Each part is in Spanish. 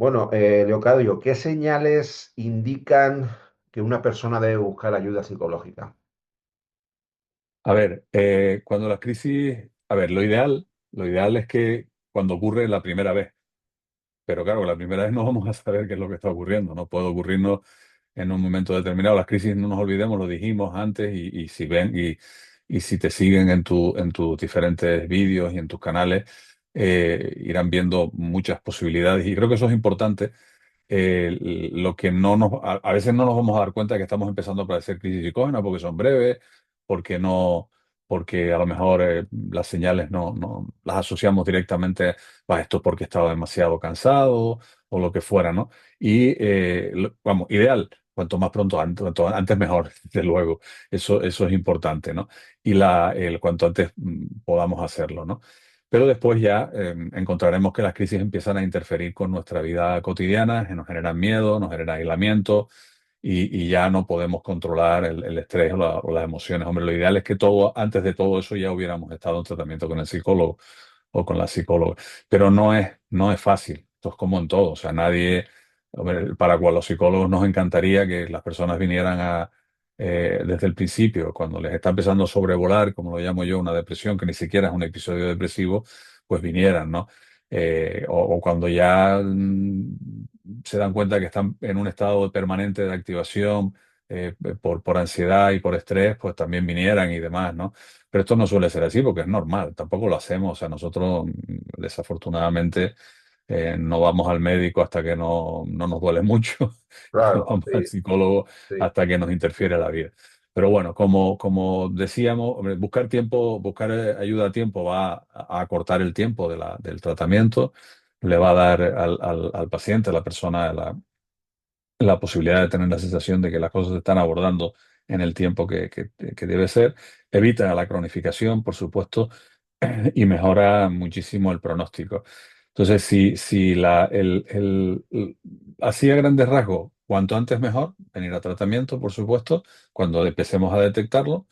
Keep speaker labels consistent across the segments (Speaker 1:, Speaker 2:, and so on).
Speaker 1: Bueno, Leocadio, ¿qué señales indican que una persona debe buscar ayuda psicológica?
Speaker 2: A ver, cuando las crisis, a ver, lo ideal es que cuando ocurre la primera vez, pero claro, la primera vez no vamos a saber qué es lo que está ocurriendo, no puede ocurrirnos en un momento determinado. Las crisis, no nos olvidemos, lo dijimos antes, y si ven y si te siguen en tus diferentes vídeos y en tus canales, irán viendo muchas posibilidades y creo que eso es importante. Lo que no nos, a veces no nos vamos a dar cuenta de que estamos empezando a padecer crisis psicógenas porque son breves, porque no, porque a lo mejor las señales no las asociamos directamente a esto porque estaba demasiado cansado o lo que fuera, ¿no? Y vamos, ideal, cuanto más pronto antes, cuanto antes mejor, desde luego. Eso es importante, ¿no? Y el cuanto antes podamos hacerlo, ¿no? Pero después ya encontraremos que las crisis empiezan a interferir con nuestra vida cotidiana, que nos generan miedo, nos generan aislamiento y ya no podemos controlar el estrés o las emociones. Hombre, lo ideal es que antes de todo eso ya hubiéramos estado en tratamiento con el psicólogo o con la psicóloga. Pero no es fácil. Esto es como en todo. O sea, nadie, hombre, para cual los psicólogos nos encantaría que las personas vinieran desde el principio, cuando les está empezando a sobrevolar, como lo llamo yo, una depresión, que ni siquiera es un episodio depresivo, pues vinieran, ¿no? O cuando ya se dan cuenta que están en un estado permanente de activación por ansiedad y por estrés, pues también vinieran y demás, ¿no? Pero esto no suele ser así porque es normal, tampoco lo hacemos. O sea, nosotros desafortunadamente no vamos al médico hasta que no nos duele mucho y no
Speaker 1: Claro,
Speaker 2: vamos al
Speaker 1: sí,
Speaker 2: psicólogo
Speaker 1: sí.
Speaker 2: hasta que nos interfiere la vida. Pero bueno, como decíamos, hombre, buscar tiempo, buscar ayuda a tiempo va a acortar el tiempo del tratamiento, le va a dar al paciente, a la persona, la posibilidad de tener la sensación de que las cosas se están abordando en el tiempo que debe ser, evita la cronificación, por supuesto, y mejora muchísimo el pronóstico. Entonces, si así a grandes rasgos, cuanto antes mejor, venir a tratamiento, por supuesto, cuando empecemos a detectarlo,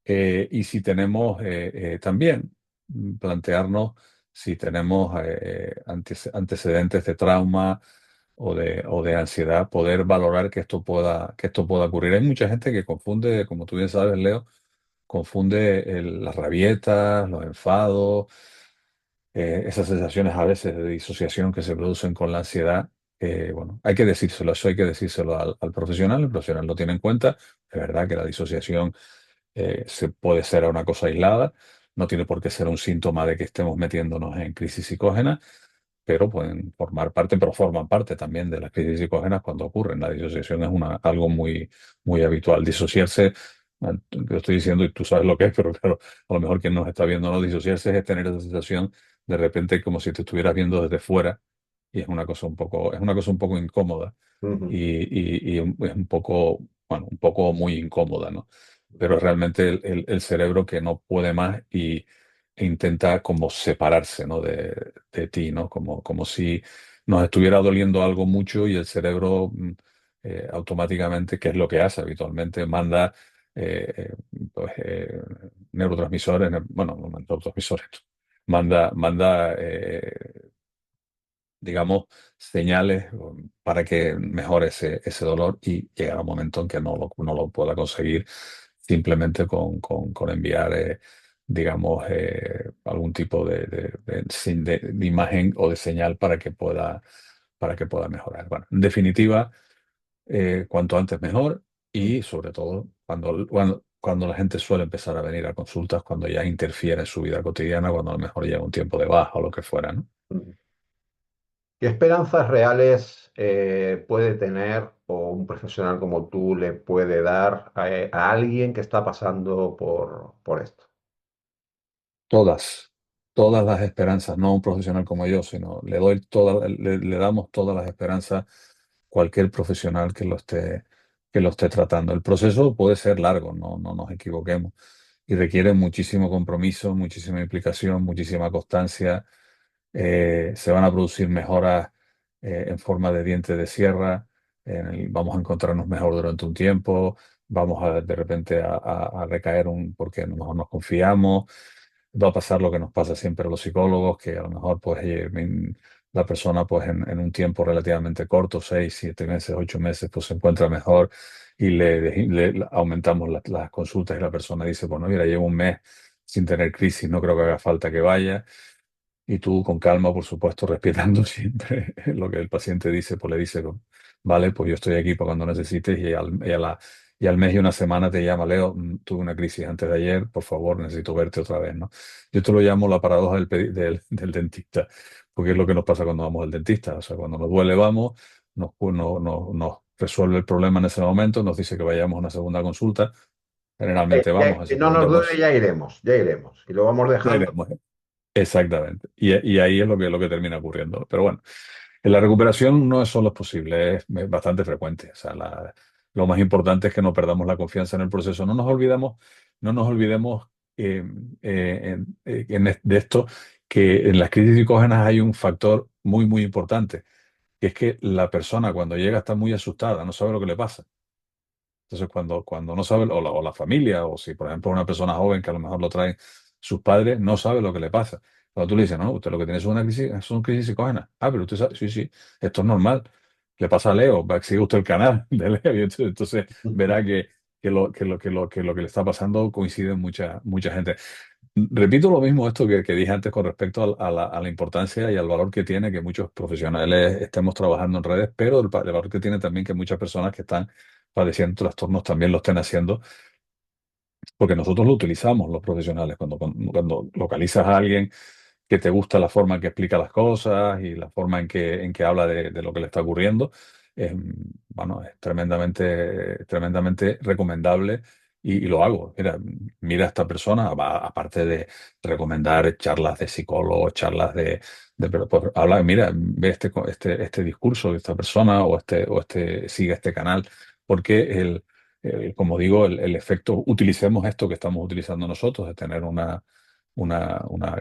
Speaker 2: y si tenemos también plantearnos si tenemos antecedentes de trauma o de ansiedad, poder valorar que esto pueda ocurrir. Hay mucha gente que confunde, como tú bien sabes, Leo, confunde las rabietas, los enfados, esas sensaciones a veces de disociación que se producen con la ansiedad. Bueno, hay que decírselo, eso hay que decírselo al profesional, el profesional lo tiene en cuenta. Es verdad que la disociación se puede ser una cosa aislada, no tiene por qué ser un síntoma de que estemos metiéndonos en crisis psicógena, pero pueden formar parte, pero forman parte también de las crisis psicógenas cuando ocurren. La disociación es algo muy, muy habitual. Disociarse, lo estoy diciendo y tú sabes lo que es, pero claro, a lo mejor quien nos está viendo no disociarse es tener esa sensación de repente como si te estuvieras viendo desde fuera y es una cosa un poco incómoda
Speaker 1: Ujú.
Speaker 2: y es un poco, bueno, un poco muy incómoda, ¿no? Pero es realmente el cerebro que no puede más e intenta como separarse, ¿no? de ti, ¿no? Como si nos estuviera doliendo algo mucho y el cerebro automáticamente, que es lo que hace habitualmente, manda eh, eh, pues, neurotransmisores, bueno, no neurotransmisores, manda digamos, señales para que mejore ese dolor y llegará un momento en que no lo pueda conseguir simplemente con enviar, digamos, algún tipo de imagen o de señal para que pueda mejorar. Bueno, en definitiva, cuanto antes mejor y sobre todo cuando la gente suele empezar a venir a consultas, cuando ya interfiere en su vida cotidiana, cuando a lo mejor lleva un tiempo de baja o lo que fuera, ¿no?
Speaker 1: Ujú. ¿Qué esperanzas reales puede tener o un profesional como tú le puede dar a alguien que está pasando por esto?
Speaker 2: Todas las esperanzas, no a un profesional como yo, sino le damos todas las esperanzas a cualquier profesional que lo esté tratando. El proceso puede ser largo, no nos equivoquemos, y requiere muchísimo compromiso, muchísima implicación, muchísima constancia. Se van a producir mejoras en forma de diente de sierra, vamos a encontrarnos mejor durante un tiempo, vamos de repente a recaer porque a lo mejor nos confiamos. Va a pasar lo que nos pasa siempre a los psicólogos, que a lo mejor pues la persona pues en un tiempo relativamente corto, 6, 7 meses, 8 meses, pues se encuentra mejor y le aumentamos las consultas y la persona dice, bueno, mira, llevo un mes sin tener crisis, no creo que haga falta que vaya. Y tú con calma, por supuesto, respetando siempre lo que el paciente dice, pues le dice, vale, pues yo estoy aquí para cuando necesites y al mes y una semana te llama, Leo, tuve una crisis antes de ayer, por favor, necesito verte otra vez, ¿no? Yo te lo llamo la paradoja del dentista, porque es lo que nos pasa cuando vamos al dentista. O sea, cuando nos duele, vamos, nos resuelve el problema en ese momento, nos dice que vayamos a una segunda consulta, generalmente vamos a
Speaker 1: Si
Speaker 2: esa
Speaker 1: no nos
Speaker 2: segunda
Speaker 1: duele,
Speaker 2: consulta.
Speaker 1: ya iremos, ya iremos. Y lo vamos dejando.
Speaker 2: Exactamente. Y ahí es lo que termina ocurriendo. Pero bueno, en la recuperación no es solo posible, es bastante frecuente. O sea, lo más importante es que no perdamos la confianza en el proceso. No nos olvidemos de esto, que en las crisis psicógenas hay un factor muy, muy importante, que es que la persona cuando llega está muy asustada, no sabe lo que le pasa. Entonces, cuando no sabe, o la familia, o si por ejemplo una persona joven que a lo mejor lo traen sus padres, no sabe lo que le pasa. Cuando tú le dices, no, usted lo que tiene es una crisis psicógena. Ah, pero usted sabe, sí, sí, esto es normal. Le pasa a Leo, va a seguir usted el canal de Leo, y entonces verá que lo que le está pasando coincide en mucha gente. Repito lo mismo esto que dije antes con respecto a la importancia y al valor que tiene que muchos profesionales estemos trabajando en redes, pero el valor que tiene también que muchas personas que están padeciendo trastornos también lo estén haciendo, porque nosotros lo utilizamos los profesionales. Cuando localizas a alguien que te gusta la forma en que explica las cosas y la forma en que habla de lo que le está ocurriendo, es, bueno, es tremendamente recomendable y lo hago. Mira a esta persona, aparte de recomendar charlas de psicólogos, charlas pero, pues, habla, mira, ve este discurso de esta persona sigue este canal, porque como digo, el efecto, utilicemos esto que estamos utilizando nosotros, de tener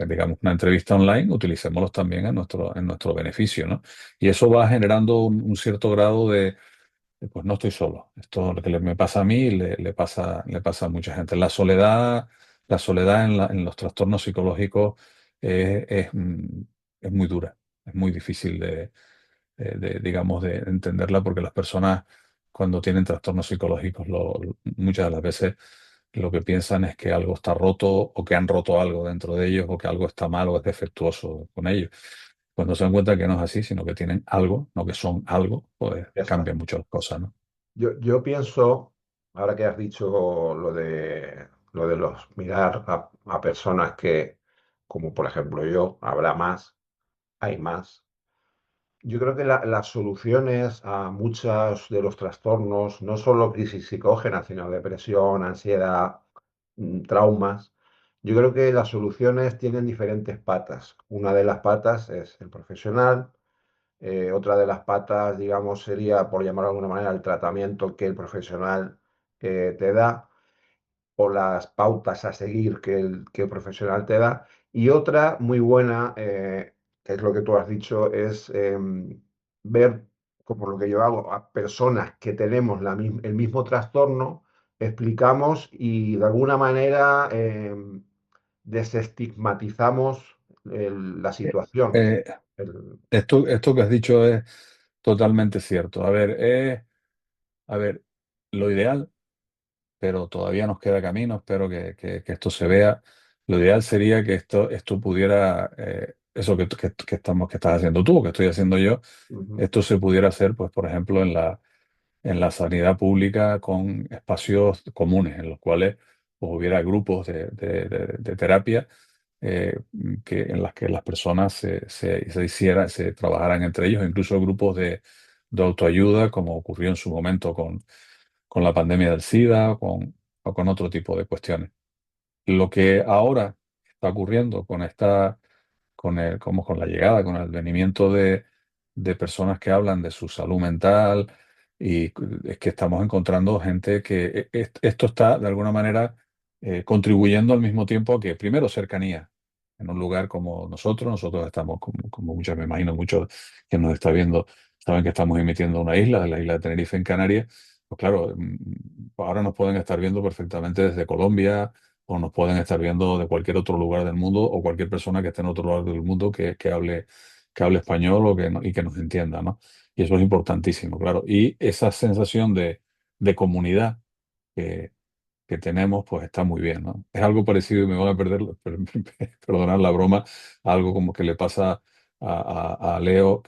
Speaker 2: digamos, una entrevista online, utilicémoslos también en nuestro beneficio, ¿no? Y eso va generando un cierto grado pues no estoy solo. Esto lo que me pasa a mí le pasa a mucha gente. La soledad en los trastornos psicológicos es muy dura, es muy difícil digamos, de entenderla, porque las personas cuando tienen trastornos psicológicos muchas de las veces lo que piensan es que algo está roto o que han roto algo dentro de ellos o que algo está mal o es defectuoso con ellos. Cuando se dan cuenta que no es así, sino que tienen algo, no que son algo, pues
Speaker 1: Ya está.
Speaker 2: cambian mucho las cosas, ¿no?
Speaker 1: Yo pienso, ahora que has dicho lo de los mirar a personas que, como por ejemplo yo, habrá más, hay más. Yo creo que las soluciones a muchos de los trastornos, no solo crisis psicógenas, sino depresión, ansiedad, traumas, yo creo que las soluciones tienen diferentes patas. Una de las patas es el profesional, otra de las patas, digamos, sería, por llamarlo de alguna manera, el tratamiento que el profesional te da o las pautas a seguir que el profesional te da. Y otra muy buena, que es lo que tú has dicho, es ver, como lo que yo hago, a personas que tenemos el mismo trastorno, explicamos y de alguna manera desestigmatizamos la
Speaker 2: Eh,
Speaker 1: situación.
Speaker 2: eh,
Speaker 1: El-
Speaker 2: esto que has dicho es totalmente cierto. A ver, lo ideal, pero todavía nos queda camino, espero que esto se vea. Lo ideal sería que esto pudiera, eso que estás haciendo tú, que estoy haciendo yo,
Speaker 1: Ujú,
Speaker 2: esto se pudiera hacer, pues, por ejemplo, en la sanidad pública, con espacios comunes en los cuales pues, hubiera grupos de terapia, en las que las personas se trabajaran entre ellos, incluso grupos de autoayuda, como ocurrió en su momento con la pandemia del SIDA o con otro tipo de cuestiones. Lo que ahora está ocurriendo con la llegada, con el advenimiento de personas que hablan de su salud mental, y es que estamos encontrando gente que esto está de alguna manera contribuyendo al mismo tiempo a que, primero, cercanía en un lugar como nosotros estamos, como muchos, me imagino, muchos que nos está viendo, saben que estamos emitiendo una isla, la isla de Tenerife en Canarias. Pues claro, ahora nos pueden estar viendo perfectamente desde Colombia, o nos pueden estar viendo de cualquier otro lugar del mundo, o cualquier persona que esté en otro lugar del mundo que hable que hable español o y que nos entienda, ¿no? Y eso es importantísimo, claro. Y esa sensación de comunidad que, que tenemos, pues está muy bien, ¿no? Es algo parecido, y me van a perder, perdonar la broma, a algo como que le pasa a Leo,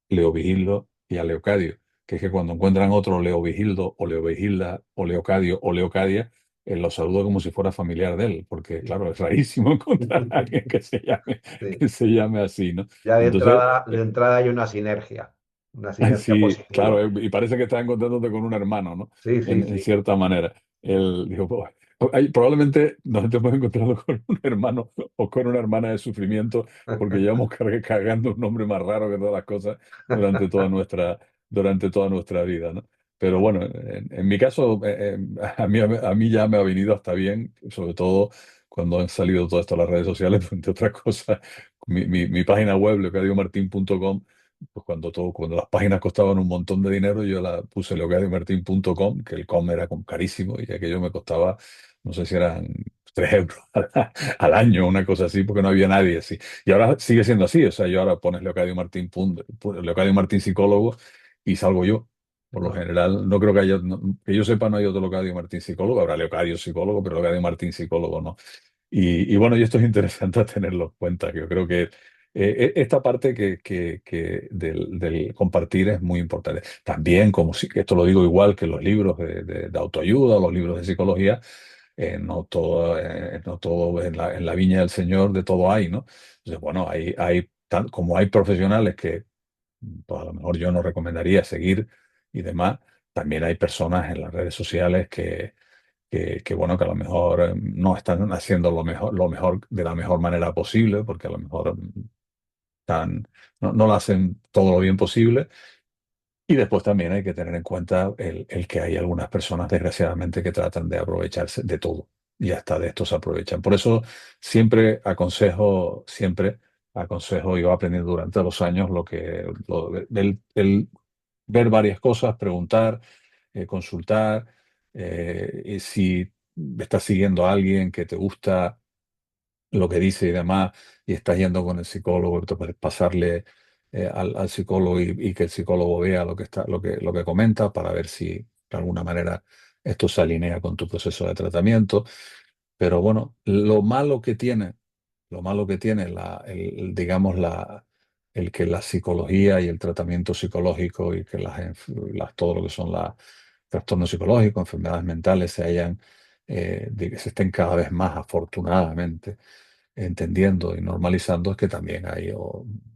Speaker 2: Leo Vigildo y a Leocadio, que es que cuando encuentran otro Leo Vigildo o Leo Vigilda o Leocadio o Leocadia, lo saluda como si fuera familiar de él, porque claro, es rarísimo encontrar a alguien
Speaker 1: Sí.
Speaker 2: que se llame así, ¿no?
Speaker 1: Ya
Speaker 2: Entonces,
Speaker 1: de entrada hay una sinergia
Speaker 2: sí, claro,
Speaker 1: positiva.
Speaker 2: y parece que estás encontrándote con un hermano, ¿no?
Speaker 1: Sí, sí,
Speaker 2: En
Speaker 1: sí.
Speaker 2: cierta manera. Él dijo, "Pues, probablemente nos estemos encontrando con un hermano o con una hermana de sufrimiento, porque llevamos cargando un nombre más raro que todas las cosas durante durante toda nuestra vida, ¿no? Pero bueno, en mi caso, a mí ya me ha venido hasta bien, sobre todo cuando han salido todo esto a las redes sociales, pues, entre otras cosas, mi página web, leocadiomartin.com, pues cuando las páginas costaban un montón de dinero, yo la puse leocadiomartin.com, que el com era carísimo y aquello me costaba, no sé si eran 3 euros al año, una cosa así, porque no había nadie así. Y ahora sigue siendo así, o sea, yo ahora pones Leocadio Martín, Leocadio Martín psicólogo y salgo yo. Por lo
Speaker 1: Ajá.
Speaker 2: general, no creo que haya, que yo sepa, no hay otro Leocadio Martín psicólogo, habrá Leocadio psicólogo, pero Leocadio Martín psicólogo no. Y bueno, y esto es interesante tenerlo en cuenta, que yo creo que esta parte que del compartir es muy importante. También, como si, esto lo digo igual que los libros de autoayuda, los libros de psicología, no todo en la viña del Señor, de todo hay, ¿no? Entonces, bueno, como hay profesionales que pues, a lo mejor yo no recomendaría seguir y demás, también hay personas en las redes sociales bueno, que a lo mejor no están haciendo lo mejor de la mejor manera posible, porque a lo mejor no lo hacen todo lo bien posible. Y después también hay que tener en cuenta el que hay algunas personas, desgraciadamente, que tratan de aprovecharse de todo y hasta de esto se aprovechan. Por eso siempre aconsejo, y voy aprendiendo durante los años el ver varias cosas, preguntar, consultar, y si estás siguiendo a alguien que te gusta lo que dice y demás, y estás yendo con el psicólogo, te puedes pasarle al psicólogo y que el psicólogo vea lo que comenta para ver si de alguna manera esto se alinea con tu proceso de tratamiento. Pero bueno, lo malo que tiene digamos, el que la psicología y el tratamiento psicológico y que todo lo que son los trastornos psicológicos, enfermedades mentales se estén cada vez más afortunadamente entendiendo y normalizando, es que también hay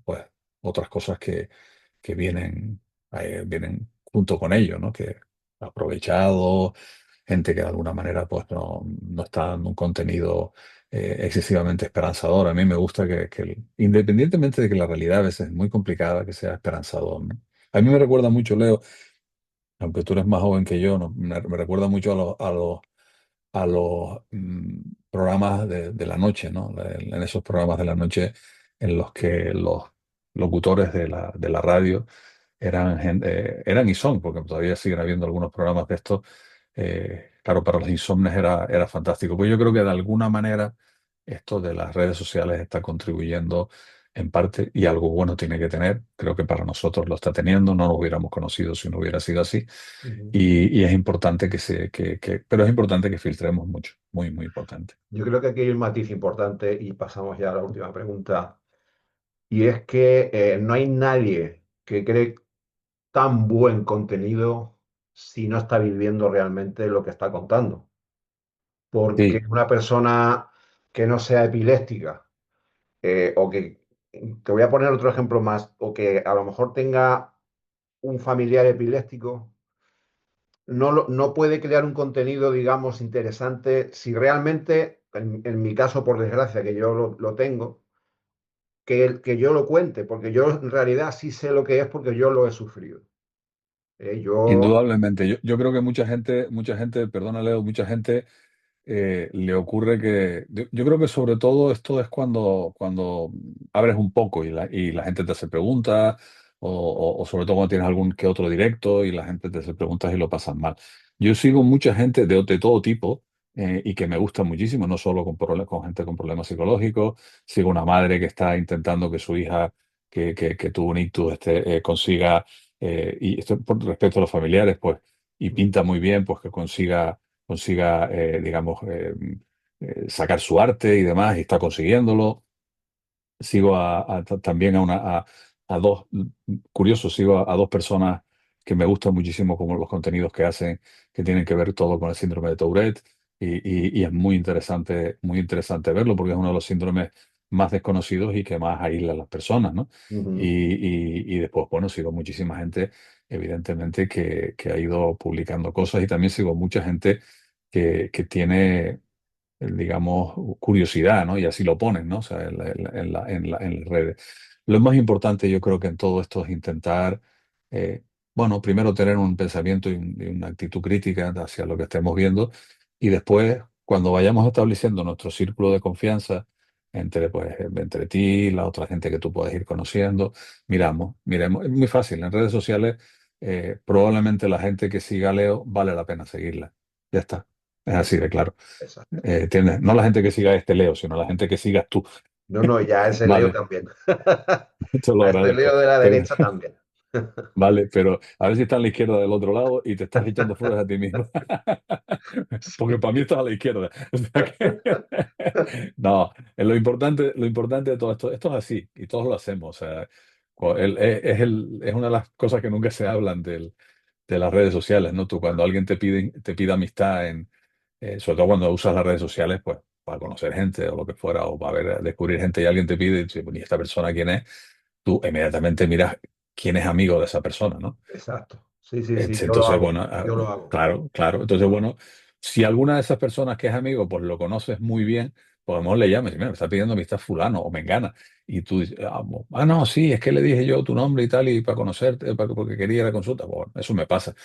Speaker 2: pues, otras cosas que vienen junto con ello, ¿no? Que aprovechado, gente que de alguna manera pues no está dando un contenido excesivamente esperanzador. A mí me gusta independientemente de que la realidad a veces es muy complicada, que sea esperanzador, ¿no? A mí me recuerda mucho, Leo, aunque tú eres más joven que yo, ¿no? Me recuerda mucho a los programas de la noche, ¿no? En esos programas de la noche en los que los locutores de la radio eran y son, porque todavía siguen habiendo algunos programas de estos. Claro, para los insomnes era fantástico. Pues yo creo que de alguna manera esto de las redes sociales está contribuyendo en parte y algo bueno tiene que tener. Creo que para nosotros lo está teniendo, no lo hubiéramos conocido si no hubiera sido así.
Speaker 1: Ujú.
Speaker 2: Y es importante pero es importante que filtremos mucho, muy, muy importante.
Speaker 1: Yo creo que aquí hay un matiz importante y pasamos ya a la última pregunta. Y es que no hay nadie que cree tan buen contenido si no está viviendo realmente lo que está contando. Porque
Speaker 2: Sí,
Speaker 1: una persona que no sea epiléptica, o que, te voy a poner otro ejemplo más, o que a lo mejor tenga un familiar epiléptico, no puede crear un contenido, digamos, interesante si realmente, en mi caso, por desgracia, que yo lo tengo, que yo lo cuente, porque yo en realidad sí sé lo que es porque yo lo he sufrido. Yo,
Speaker 2: indudablemente. Yo creo que mucha gente, perdona Leo, mucha gente le ocurre yo creo que sobre todo esto es cuando abres un poco y la gente te hace preguntas, o sobre todo cuando tienes algún que otro directo y la gente te hace preguntas y lo pasan mal. Yo sigo mucha gente de todo tipo y que me gusta muchísimo, no solo con gente con problemas psicológicos. Sigo una madre que está intentando que su hija que tuvo un ictus consiga, y esto por respecto a los familiares, pues, y pinta muy bien, pues que consiga digamos, sacar su arte y demás, y está consiguiéndolo. Sigo también a dos, curioso, sigo a dos personas que me gustan muchísimo como los contenidos que hacen, que tienen que ver todo con el síndrome de Tourette, y es muy interesante verlo porque es uno de los síndromes más desconocidos y que más aísla a las personas, ¿no?
Speaker 1: Ujú,
Speaker 2: Y después, bueno, sigo muchísima gente, evidentemente, que ha ido publicando cosas, y también sigo mucha gente que tiene, digamos, curiosidad, ¿no? Y así lo ponen, ¿no? O sea, en las redes. Lo más importante, yo creo que en todo esto es intentar, eh, bueno, primero tener un pensamiento y una actitud crítica hacia lo que estemos viendo, y después, cuando vayamos estableciendo nuestro círculo de confianza entre, pues, entre ti y la otra gente que tú puedes ir conociendo, miremos. Es muy fácil. En redes sociales, probablemente la gente que siga a Leo vale la pena seguirla. Ya está. Es así de claro.
Speaker 1: exacto.
Speaker 2: ¿Entiendes? No la gente que siga este Leo, sino la gente que sigas tú.
Speaker 1: No, no, ya ese Leo
Speaker 2: Vale,
Speaker 1: también.
Speaker 2: te lo
Speaker 1: A este
Speaker 2: agradezco.
Speaker 1: Leo de la
Speaker 2: Pero,
Speaker 1: derecha también.
Speaker 2: vale, pero a ver si está a la izquierda del otro lado y te estás echando flores a ti mismo. Porque
Speaker 1: Sí.
Speaker 2: para mí estás a la izquierda. O sea que... No, lo importante de todo esto es así, y todos lo hacemos. O sea, es una de las cosas que nunca se hablan de las redes sociales, ¿no? Tú, cuando alguien te pide amistad sobre todo cuando usas las redes sociales, pues para conocer gente o lo que fuera, o para descubrir gente, y alguien te pide, y dice, "Bueno, ¿y esta persona quién es?". Tú inmediatamente miras quién es amigo de esa persona, ¿no?
Speaker 1: Exacto. Sí, sí, sí, yo lo
Speaker 2: Entonces,
Speaker 1: hago.
Speaker 2: bueno,
Speaker 1: Yo lo hago.
Speaker 2: claro, claro. Entonces, bueno, si alguna de esas personas que es amigo, pues lo conoces muy bien, pues a lo mejor le llamas y mira, me está pidiendo amistad fulano o mengana. Y tú dices, no, sí, es que le dije yo tu nombre y tal, y para conocerte, porque quería la consulta. Bueno, eso me pasa.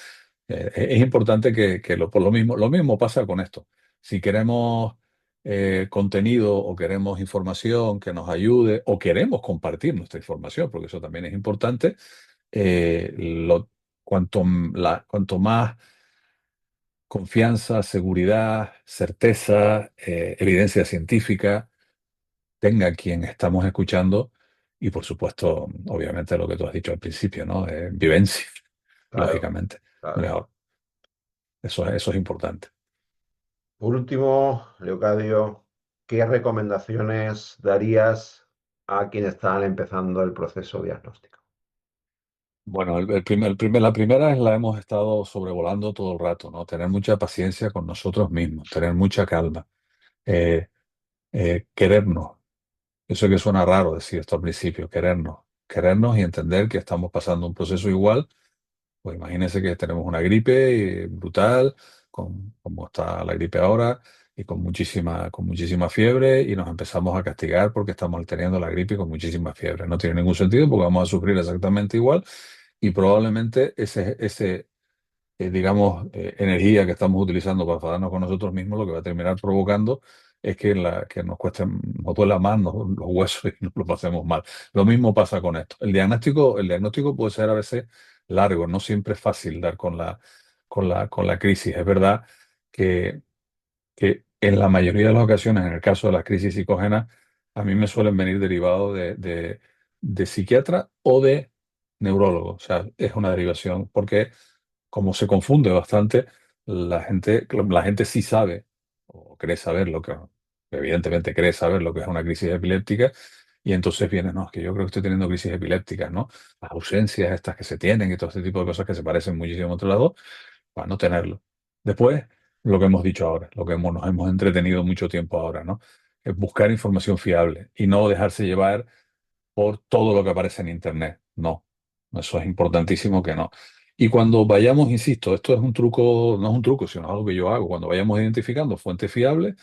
Speaker 2: Es importante por lo mismo pasa con esto. Si queremos contenido, o queremos información que nos ayude, o queremos compartir nuestra información, porque eso también es importante, eh, lo, cuanto más confianza, seguridad, certeza, evidencia científica tenga quien estamos escuchando, y por supuesto, obviamente lo que tú has dicho al principio, ¿no? Vivencia,
Speaker 1: Claro,
Speaker 2: lógicamente,
Speaker 1: claro.
Speaker 2: mejor. Eso es importante.
Speaker 1: Por último, Leocadio, ¿qué recomendaciones darías a quienes están empezando el proceso diagnóstico?
Speaker 2: Bueno, la primera la hemos estado sobrevolando todo el rato, ¿no? Tener mucha paciencia con nosotros mismos, tener mucha calma, eh, querernos. Yo sé que suena raro decir esto al principio, querernos y entender que estamos pasando un proceso igual. Pues imagínense que tenemos una gripe brutal, como está la gripe ahora, y con muchísima fiebre, y nos empezamos a castigar porque estamos teniendo la gripe con muchísima fiebre. No tiene ningún sentido porque vamos a sufrir exactamente igual, y probablemente digamos, energía que estamos utilizando para enfadarnos con nosotros mismos, lo que va a terminar provocando es que nos duela más los huesos y nos lo pasemos mal. Lo mismo pasa con esto. El diagnóstico puede ser a veces largo, no siempre es fácil dar con la crisis. Es verdad que en la mayoría de las ocasiones, en el caso de las crisis psicógenas, a mí me suelen venir derivados de psiquiatra o de neurólogo. O sea, es una derivación, porque como se confunde bastante, la gente sí sabe, o cree saber evidentemente cree saber lo que es una crisis epiléptica, y entonces viene, no, es que yo creo que estoy teniendo crisis epilépticas, ¿no? Las ausencias estas que se tienen y todo este tipo de cosas que se parecen muchísimo a otro lado, para no tenerlo. Después, lo que hemos dicho ahora, nos hemos entretenido mucho tiempo ahora, ¿no? Es buscar información fiable y no dejarse llevar por todo lo que aparece en Internet. No, eso es importantísimo que no. Y cuando vayamos, insisto, esto es un truco, no es un truco, sino algo que yo hago, cuando vayamos identificando fuentes fiables,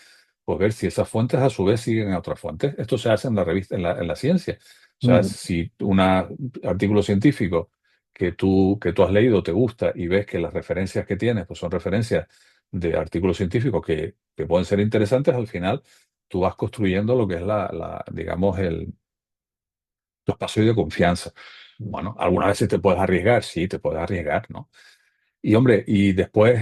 Speaker 2: pues ver si esas fuentes a su vez siguen a otras fuentes. Esto se hace en la revista, en la ciencia. O sea,
Speaker 1: Mm,
Speaker 2: si un artículo científico que tú has leído te gusta, y ves que las referencias que tienes pues son referencias de artículos científicos que pueden ser interesantes, al final tú vas construyendo lo que es digamos, tu espacio de confianza.
Speaker 1: mm,
Speaker 2: Bueno, algunas veces te puedes arriesgar, sí, te puedes arriesgar, ¿no? Y hombre, y después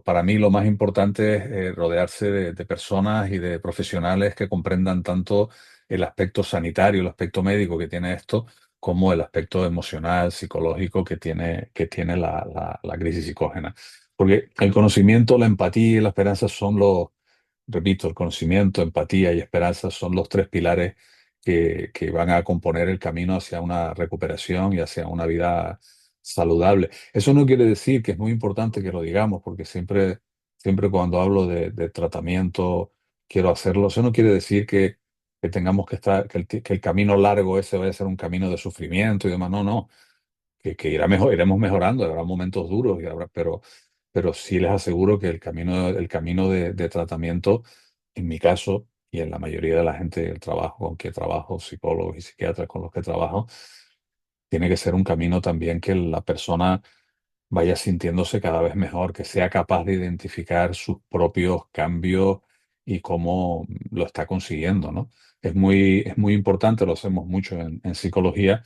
Speaker 2: para mí lo más importante es rodearse de personas y de profesionales que comprendan tanto el aspecto sanitario, el aspecto médico que tiene esto, como el aspecto emocional, psicológico que tiene la crisis psicógena. Porque el conocimiento, la empatía y la esperanza son repito, el conocimiento, empatía y esperanza son los tres pilares que van a componer el camino hacia una recuperación y hacia una vida saludable. Eso no quiere decir que es muy importante que lo digamos, porque siempre cuando hablo de tratamiento quiero hacerlo. Eso no quiere decir que tengamos que estar, que el camino largo ese vaya a ser un camino de sufrimiento y demás. No, no, que iremos mejorando, habrá momentos duros, pero sí les aseguro que el camino de tratamiento, en mi caso y en la mayoría de la gente del trabajo con que trabajo, psicólogos y psiquiatras con los que trabajo, tiene que ser un camino también que la persona vaya sintiéndose cada vez mejor, que sea capaz de identificar sus propios cambios y cómo lo está consiguiendo, ¿no? Es muy importante, lo hacemos mucho en psicología,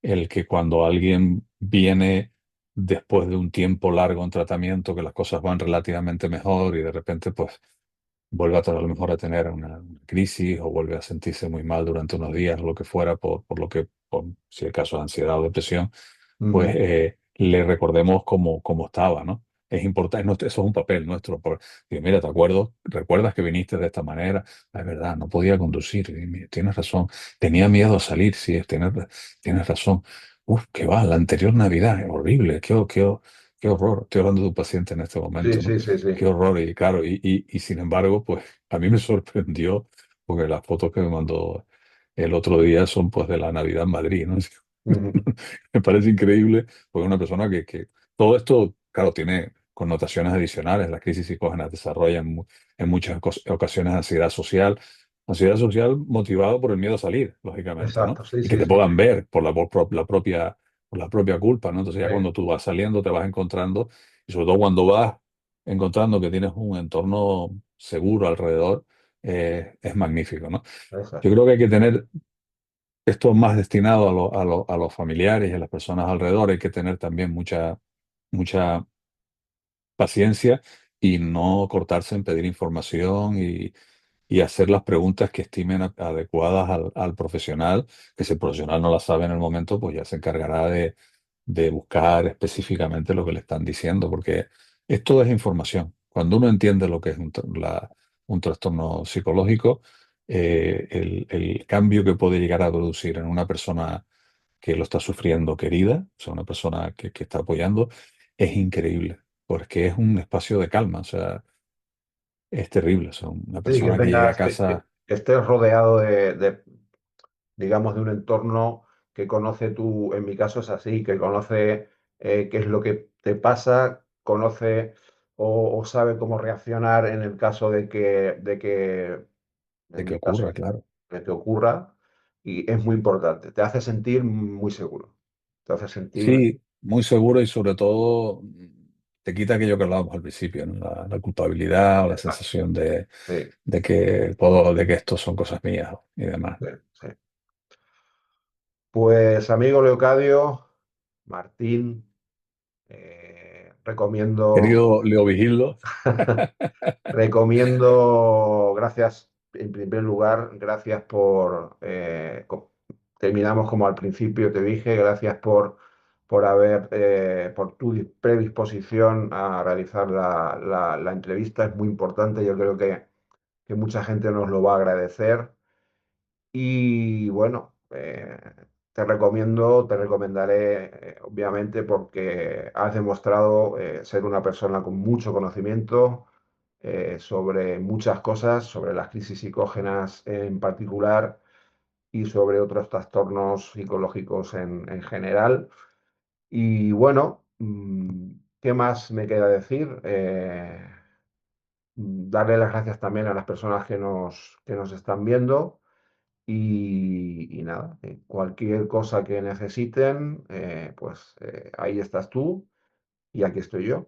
Speaker 2: el que cuando alguien viene después de un tiempo largo en tratamiento, que las cosas van relativamente mejor y de repente pues vuelve a lo mejor a tener una crisis o vuelve a sentirse muy mal durante unos días, lo que fuera, si el caso de ansiedad o depresión, pues
Speaker 1: Ujú.
Speaker 2: le recordemos cómo estaba, ¿no? Es importante, eso es un papel nuestro. Digo, mira, ¿recuerdas que viniste de esta manera? "Ah, es verdad, no podía conducir, tienes razón, tenía miedo a salir, sí, tienes razón. Uf, qué va, la anterior Navidad, es horrible, qué horror, estoy hablando de un paciente en este
Speaker 1: Sí,
Speaker 2: momento, ¿no?
Speaker 1: sí, sí, sí.
Speaker 2: Qué horror, y claro, y sin embargo, pues a mí me sorprendió, porque las fotos que me mandó el otro día son pues de la Navidad en Madrid, ¿no?
Speaker 1: Ujú.
Speaker 2: Me parece increíble, porque una persona que todo esto, claro, tiene connotaciones adicionales. Las crisis psicógenas desarrollan en muchas ocasiones ansiedad social motivada por el miedo a salir, lógicamente, ¿no?
Speaker 1: Exacto, sí,
Speaker 2: Y que
Speaker 1: sí,
Speaker 2: te
Speaker 1: sí.
Speaker 2: puedan ver por la propia culpa, ¿no? Entonces ya
Speaker 1: Sí,
Speaker 2: cuando tú vas saliendo te vas encontrando, y sobre todo cuando vas encontrando que tienes un entorno seguro alrededor, es magnífico, ¿no? Yo
Speaker 1: exacto.
Speaker 2: creo que hay que tener esto más destinado a los familiares y a las personas alrededor. Hay que tener también mucha paciencia y no cortarse en pedir información y hacer las preguntas que estimen adecuadas al profesional, que si el profesional no las sabe en el momento, pues ya se encargará de buscar específicamente lo que le están diciendo, porque esto es información. Cuando uno entiende lo que es un trastorno psicológico, el cambio que puede llegar a producir en una persona que lo está sufriendo querida, o sea, una persona que está apoyando, es increíble, porque es un espacio de calma, o sea, es terrible. O sea, una
Speaker 1: Sí, que
Speaker 2: persona que llega a
Speaker 1: tengas,
Speaker 2: casa
Speaker 1: que estés rodeado digamos, de un entorno que conoce tú, en mi caso es así, que conoce qué es lo que te pasa, conoce o sabe cómo reaccionar en el caso de que,
Speaker 2: de
Speaker 1: en
Speaker 2: que
Speaker 1: mi caso,
Speaker 2: ocurra, claro.
Speaker 1: que te ocurra, y es muy importante, te hace sentir muy seguro, te hace sentir,
Speaker 2: Sí, muy seguro y sobre todo te quita aquello que hablábamos al principio, ¿no? La culpabilidad o la
Speaker 1: exacto,
Speaker 2: sensación de,
Speaker 1: sí,
Speaker 2: de que todo, de que esto son cosas mías y demás.
Speaker 1: sí, sí. Pues amigo Leocadio, Martín, recomiendo.
Speaker 2: Querido Leo Vigildo,
Speaker 1: Recomiendo, gracias, en primer lugar, gracias terminamos como al principio te dije, gracias por tu predisposición a realizar la entrevista, es muy importante, yo creo que mucha gente nos lo va a agradecer. Y bueno, te recomendaré, obviamente, porque has demostrado ser una persona con mucho conocimiento sobre muchas cosas, sobre las crisis psicógenas en particular y sobre otros trastornos psicológicos en general. Y bueno, ¿qué más me queda decir? Darle las gracias también a las personas que nos están viendo. Y nada, cualquier cosa que necesiten, pues ahí estás tú y aquí estoy yo.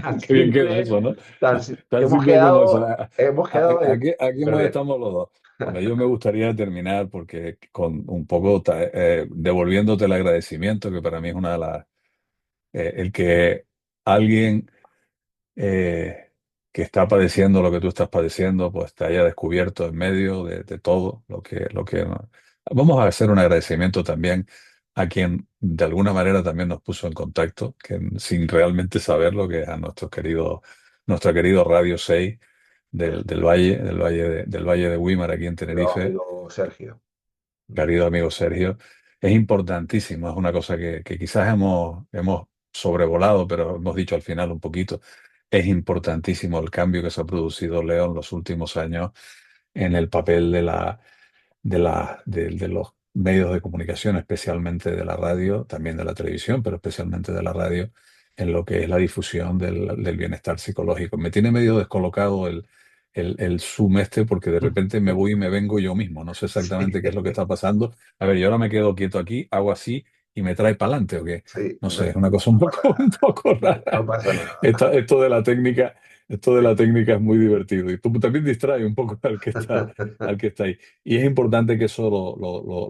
Speaker 1: Tan
Speaker 2: qué bien queda
Speaker 1: simple,
Speaker 2: eso, ¿no? Tan
Speaker 1: hemos
Speaker 2: simple como eso.
Speaker 1: quedado, hemos quedado de
Speaker 2: Aquí hemos
Speaker 1: perder.
Speaker 2: estamos los dos. Bueno, yo me gustaría terminar porque con un poco devolviéndote el agradecimiento, que para mí es una de las, el que alguien que está padeciendo lo que tú estás padeciendo, pues te haya descubierto en medio de todo lo que... Vamos a hacer un agradecimiento también a quien de alguna manera también nos puso en contacto, que sin realmente saberlo, que es a nuestro querido Radio 6
Speaker 1: Eso,
Speaker 2: del Valle de Güímar aquí en
Speaker 1: nuestro
Speaker 2: Tenerife,
Speaker 1: amigo Sergio.
Speaker 2: querido amigo Sergio. Es importantísimo, es una cosa que quizás hemos sobrevolado, pero hemos dicho al final un poquito. Es importantísimo el cambio que se ha producido, Leo, en los últimos años en el papel de los medios de comunicación, especialmente de la radio, también de la televisión, pero especialmente de la radio, en lo que es la difusión del bienestar psicológico. Me tiene medio descolocado el Zoom este, porque de repente me voy y me vengo yo mismo. No sé
Speaker 1: Sí,
Speaker 2: exactamente qué es lo que está pasando. A ver, yo ahora me quedo quieto aquí, hago así y me trae para adelante, ¿o qué?
Speaker 1: sí,
Speaker 2: No
Speaker 1: no,
Speaker 2: sé, es una cosa
Speaker 1: no pasa
Speaker 2: un
Speaker 1: nada.
Speaker 2: poco
Speaker 1: No
Speaker 2: rara.
Speaker 1: pasa nada.
Speaker 2: Esto de la técnica, esto de
Speaker 1: Sí.
Speaker 2: la técnica es muy divertido. Y tú también distrae un poco al que está ahí. Y es importante que eso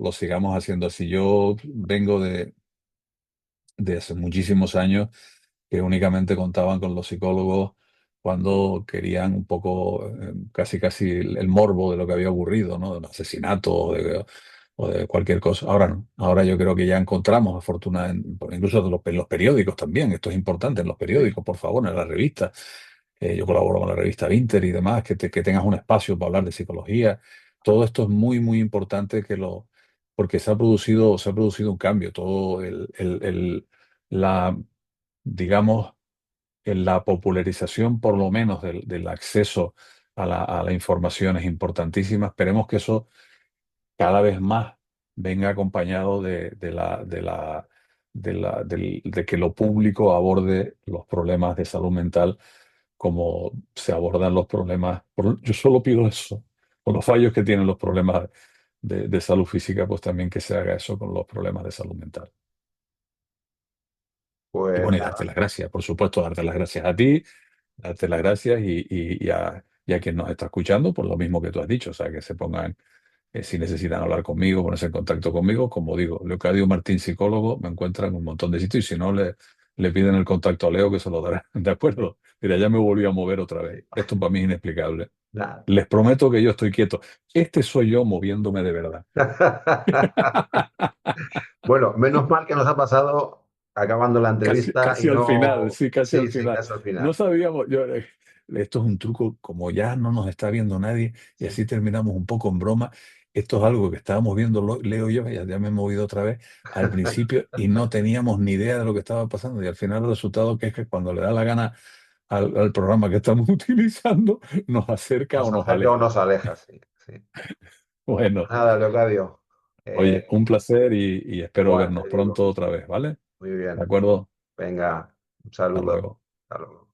Speaker 2: lo sigamos haciendo así. Yo vengo de hace muchísimos años que únicamente contaban con los psicólogos cuando querían un poco, casi casi el morbo de lo que había ocurrido, ¿no? De un asesinato o de cualquier cosa. Ahora no. Ahora yo creo que ya encontramos, afortunadamente, incluso en los periódicos también, esto es importante, en los
Speaker 1: Sí,
Speaker 2: periódicos, por favor, en las revistas. Yo colaboro con la revista Vinter y demás, que tengas un espacio para hablar de psicología. Todo esto es muy, muy importante porque se ha producido un cambio. Todo la, digamos, en la popularización, por lo menos, del acceso a la información es importantísima. Esperemos que eso cada vez más venga acompañado de que lo público aborde los problemas de salud mental como se abordan los problemas. Yo solo pido eso, con los fallos que tienen los problemas de salud física, pues también que se haga eso con los problemas de salud mental. Y
Speaker 1: pues
Speaker 2: bueno, y darte las gracias, por supuesto, darte las gracias a ti, darte las gracias y a quien nos está escuchando, por lo mismo que tú has dicho, o sea, que se pongan, si necesitan hablar conmigo, ponerse en contacto conmigo, como digo, Leocadio Martín, psicólogo, me encuentran en un montón de sitios y si no, le piden el contacto a Leo que se lo dará, ¿de acuerdo? Mira, ya me volví a mover otra vez. Esto para mí es inexplicable.
Speaker 1: nada.
Speaker 2: Les prometo que yo estoy quieto. Este soy yo moviéndome de verdad.
Speaker 1: Bueno, menos mal que nos ha pasado acabando la
Speaker 2: Casi,
Speaker 1: entrevista y
Speaker 2: casi al final,
Speaker 1: no.
Speaker 2: sí, casi al
Speaker 1: Sí, sí,
Speaker 2: final.
Speaker 1: casi al
Speaker 2: No
Speaker 1: final.
Speaker 2: sabíamos, esto es un truco, como ya no nos está viendo nadie y
Speaker 1: Sí.
Speaker 2: así terminamos un poco en broma. Esto es algo que estábamos viendo, Leo y yo, ya me he movido otra vez al principio y no teníamos ni idea de lo que estaba pasando. Y al final el resultado que es que cuando le da la gana al programa que estamos utilizando, nos acerca
Speaker 1: Nos
Speaker 2: o nos
Speaker 1: acerca o
Speaker 2: aleja.
Speaker 1: nos aleja, sí, sí.
Speaker 2: Bueno,
Speaker 1: Nada, Leocadio.
Speaker 2: oye, un placer y espero
Speaker 1: Igual te
Speaker 2: vernos
Speaker 1: digo.
Speaker 2: pronto otra vez, ¿vale?
Speaker 1: Muy
Speaker 2: ¿De
Speaker 1: bien.
Speaker 2: acuerdo?
Speaker 1: Venga, un
Speaker 2: Hasta
Speaker 1: saludo.
Speaker 2: luego.
Speaker 1: Hasta luego.